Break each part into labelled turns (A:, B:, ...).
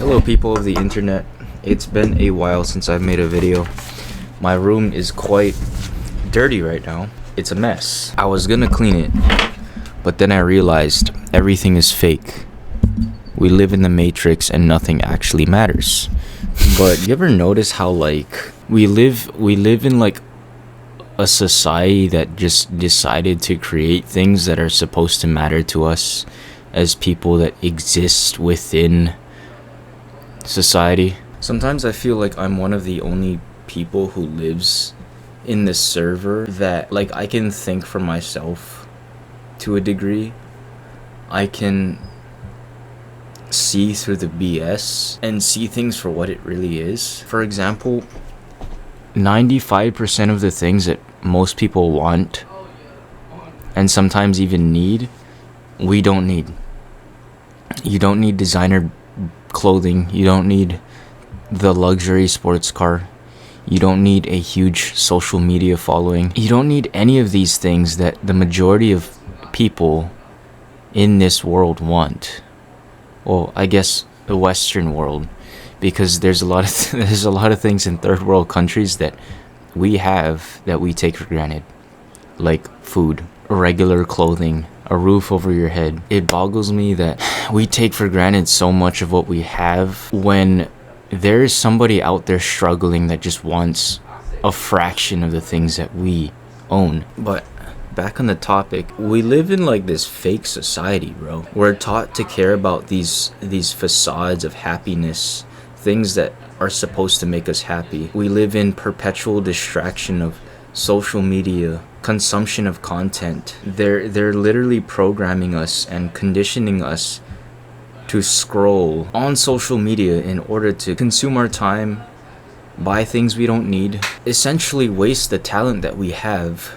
A: Hello people of the internet, it's been a while since I've made a video. My room is quite dirty right now. It's a mess. I was gonna clean it, but then I realized everything is fake. We live in the Matrix and nothing actually matters. But you ever notice how we live in a society that just decided to create things that are supposed to matter to us as people that exist within society? Sometimes I feel like I'm one of the only people who lives in this server that I can think for myself to a degree. I can see through the BS and see things for what it really is. For example, 95% of the things that most people want and sometimes even need, we don't need. You don't need designer clothing. You don't need the luxury sports car. You don't need a huge social media following. You don't need any of these things that the majority of people in this world want. Well, I guess the Western world, because there's a lot of things in third world countries that we have that we take for granted, like food, regular clothing, a roof over your head. It boggles me that we take for granted so much of what we have when there is somebody out there struggling that just wants a fraction of the things that we own. But back on the topic, we live in this fake society, bro. We're taught to care about these facades of happiness, things that are supposed to make us happy. We live in perpetual distraction of social media, consumption of content. They're literally programming us and conditioning us to scroll on social media in order to consume our time, buy things we don't need, essentially waste the talent that we have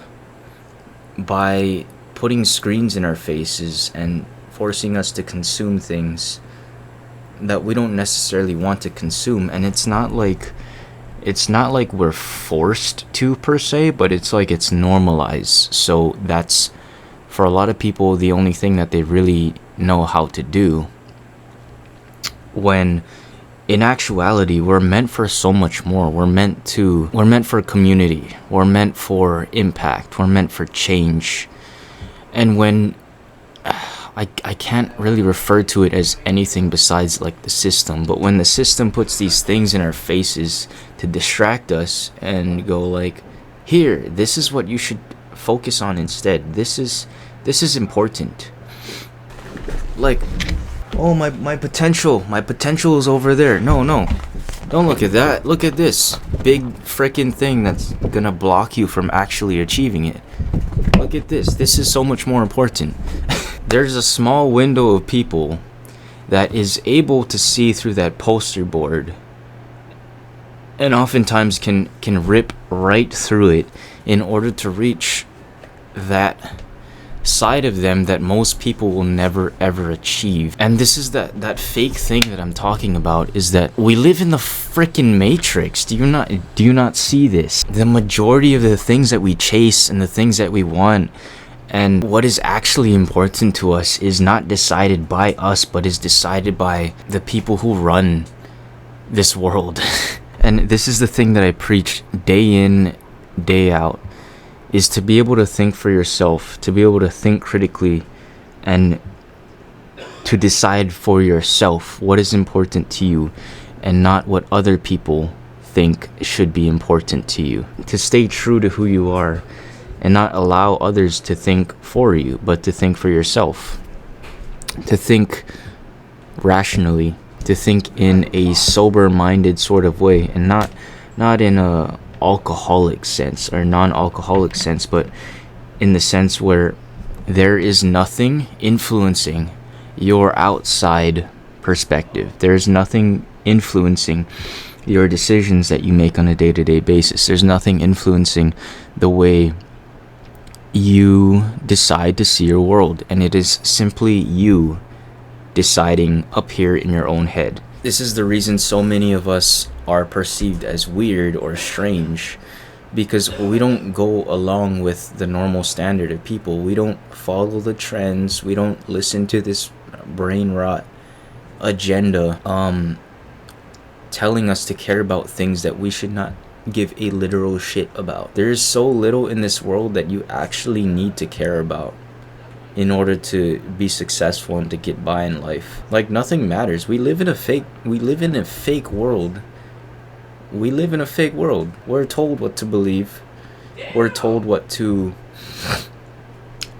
A: by putting screens in our faces and forcing us to consume things that we don't necessarily want to consume. And it's not like we're forced to per se, but it's normalized. So that's, for a lot of people, the only thing that they really know how to do, when in actuality we're meant for so much more. We're meant for community, we're meant for impact, we're meant for change. And when I can't really refer to it as anything besides the system, but when the system puts these things in our faces to distract us and go here, this is what you should focus on instead, this is important. Oh, my potential is over there. No, don't look at that. Look at this big freaking thing that's gonna block you from actually achieving it. Look at this is so much more important. There's a small window of people that is able to see through that poster board, and oftentimes can rip right through it in order to reach that side of them that most people will never ever achieve. And this is that fake thing that I'm talking about, is that we live in the freaking Matrix. Do you not see this? The majority of the things that we chase and the things that we want and what is actually important to us is not decided by us, but is decided by the people who run this world. And this is the thing that I preach day in, day out, is to be able to think for yourself, to be able to think critically, and to decide for yourself what is important to you and not what other people think should be important to you. To stay true to who you are and not allow others to think for you, but to think for yourself. To think rationally, to think in a sober-minded sort of way, and not in a alcoholic sense or non-alcoholic sense, but in the sense where there is nothing influencing your outside perspective. There's nothing influencing your decisions that you make on a day-to-day basis. There's nothing influencing the way you decide to see your world, and it is simply you deciding up here in your own head. This is the reason so many of us are perceived as weird or strange, because we don't go along with the normal standard of people. We don't follow the trends. We don't listen to this brain rot agenda. telling us to care about things that we should not give a literal shit about. There is so little in this world that you actually need to care about in order to be successful and to get by in life. Like, nothing matters. We live in a fake world. We live in a fake world. We're told what to believe. We're told what to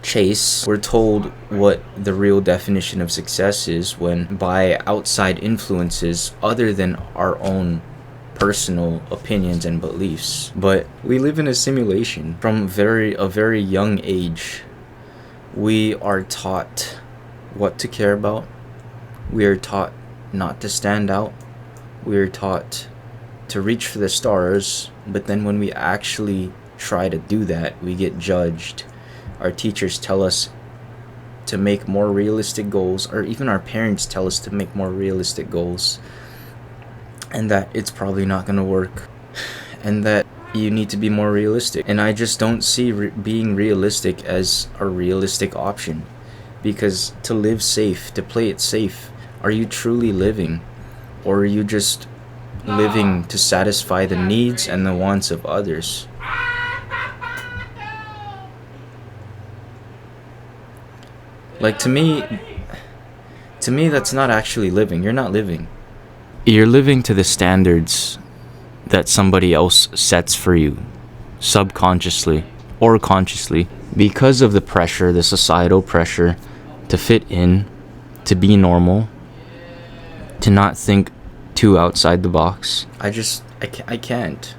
A: chase. We're told what the real definition of success is, when by outside influences other than our own personal opinions and beliefs. But we live in a simulation. From a very young age, we are taught what to care about. We are taught not to stand out. We are taught to reach for the stars, but then when we actually try to do that, we get judged. Our teachers tell us to make more realistic goals, or even our parents tell us to make more realistic goals, and that it's probably not going to work, and that you need to be more realistic. And I just don't see being realistic as a realistic option, because to live safe, to play it safe, are you truly living, or are you just living to satisfy the needs and the wants of others? Like, to me that's not actually living. You're not living. You're living to the standards that somebody else sets for you, subconsciously or consciously, because of the pressure, the societal pressure to fit in, to be normal, to not think too outside the box. I can't.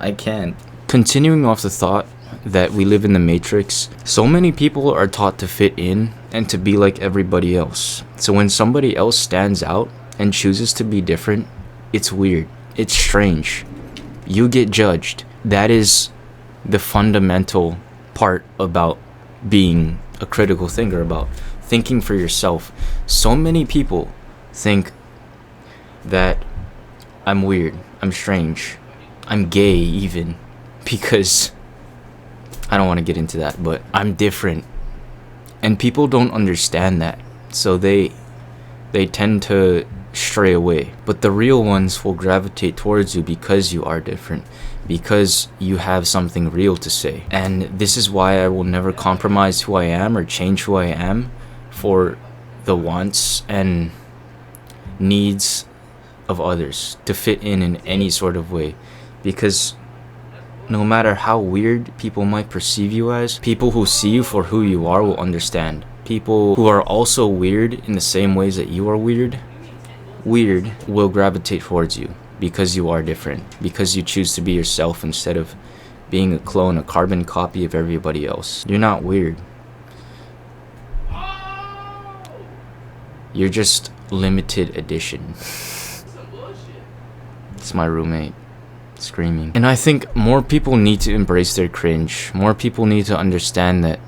A: I can't. Continuing off the thought that we live in the Matrix, so many people are taught to fit in and to be like everybody else. So when somebody else stands out and chooses to be different, it's weird. It's strange. You get judged. That is the fundamental part about being a critical thinker, about thinking for yourself. So many people think that I'm weird, I'm strange, I'm gay even, because I don't want to get into that, but I'm different. And people don't understand that, so they tend to stray away. But the real ones will gravitate towards you because you are different, because you have something real to say. And this is why I will never compromise who I am or change who I am for the wants and needs of others, to fit in any sort of way. Because no matter how weird people might perceive you as, people who see you for who you are will understand. People who are also weird in the same ways that you are weird will gravitate towards you, because you are different, because you choose to be yourself instead of being a clone, a carbon copy of everybody else. You're not weird. You're just limited edition. It's my roommate screaming. And I think more people need to embrace their cringe. More people need to understand that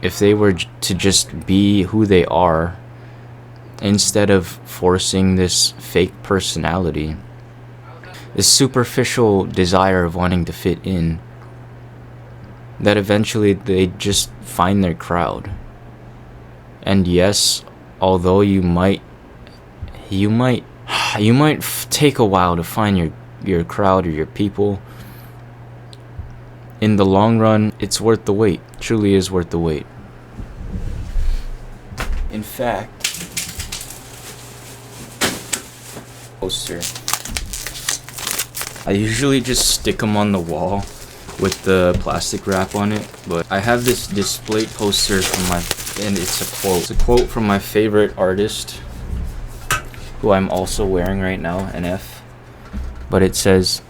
A: if they were to just be who they are, instead of forcing this fake personality, this superficial desire of wanting to fit in, that eventually they just find their crowd. And yes, although you might take a while to find your crowd or your people, in the long run, it's worth the wait. Truly is worth the wait. In fact, poster, I usually just stick them on the wall with the plastic wrap on it, but I have this display poster and it's a quote. It's a quote from my favorite artist, who I'm also wearing right now, NF. But it says,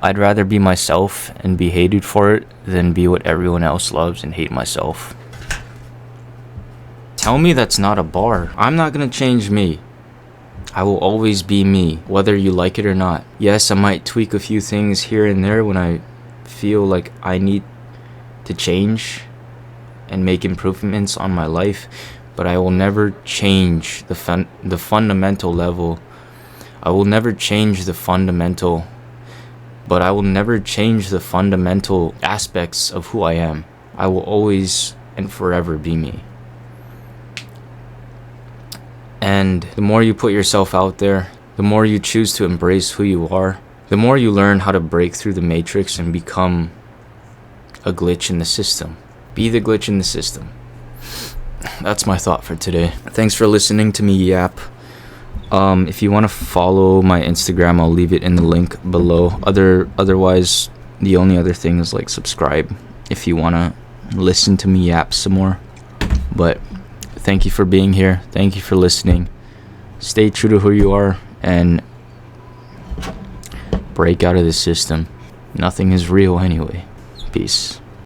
A: "I'd rather be myself and be hated for it than be what everyone else loves and hate myself." Tell me that's not a bar. I'm not gonna change me. I will always be me, whether you like it or not. Yes, I might tweak a few things here and there when I feel like I need to change and make improvements on my life, but I will never change the fundamental level. I will never change the fundamental, but I will never change the fundamental aspects of who I am. I will always and forever be me. And the more you put yourself out there, the more you choose to embrace who you are, the more you learn how to break through the matrix and become a glitch in the system. Be the glitch in the system. That's my thought for today. Thanks for listening to me yap. If you want to follow my Instagram, I'll leave it in the link below. Otherwise, the only other thing is like subscribe if you want to listen to me yap some more. But thank you for being here. Thank you for listening. Stay true to who you are and break out of the system. Nothing is real anyway. Peace.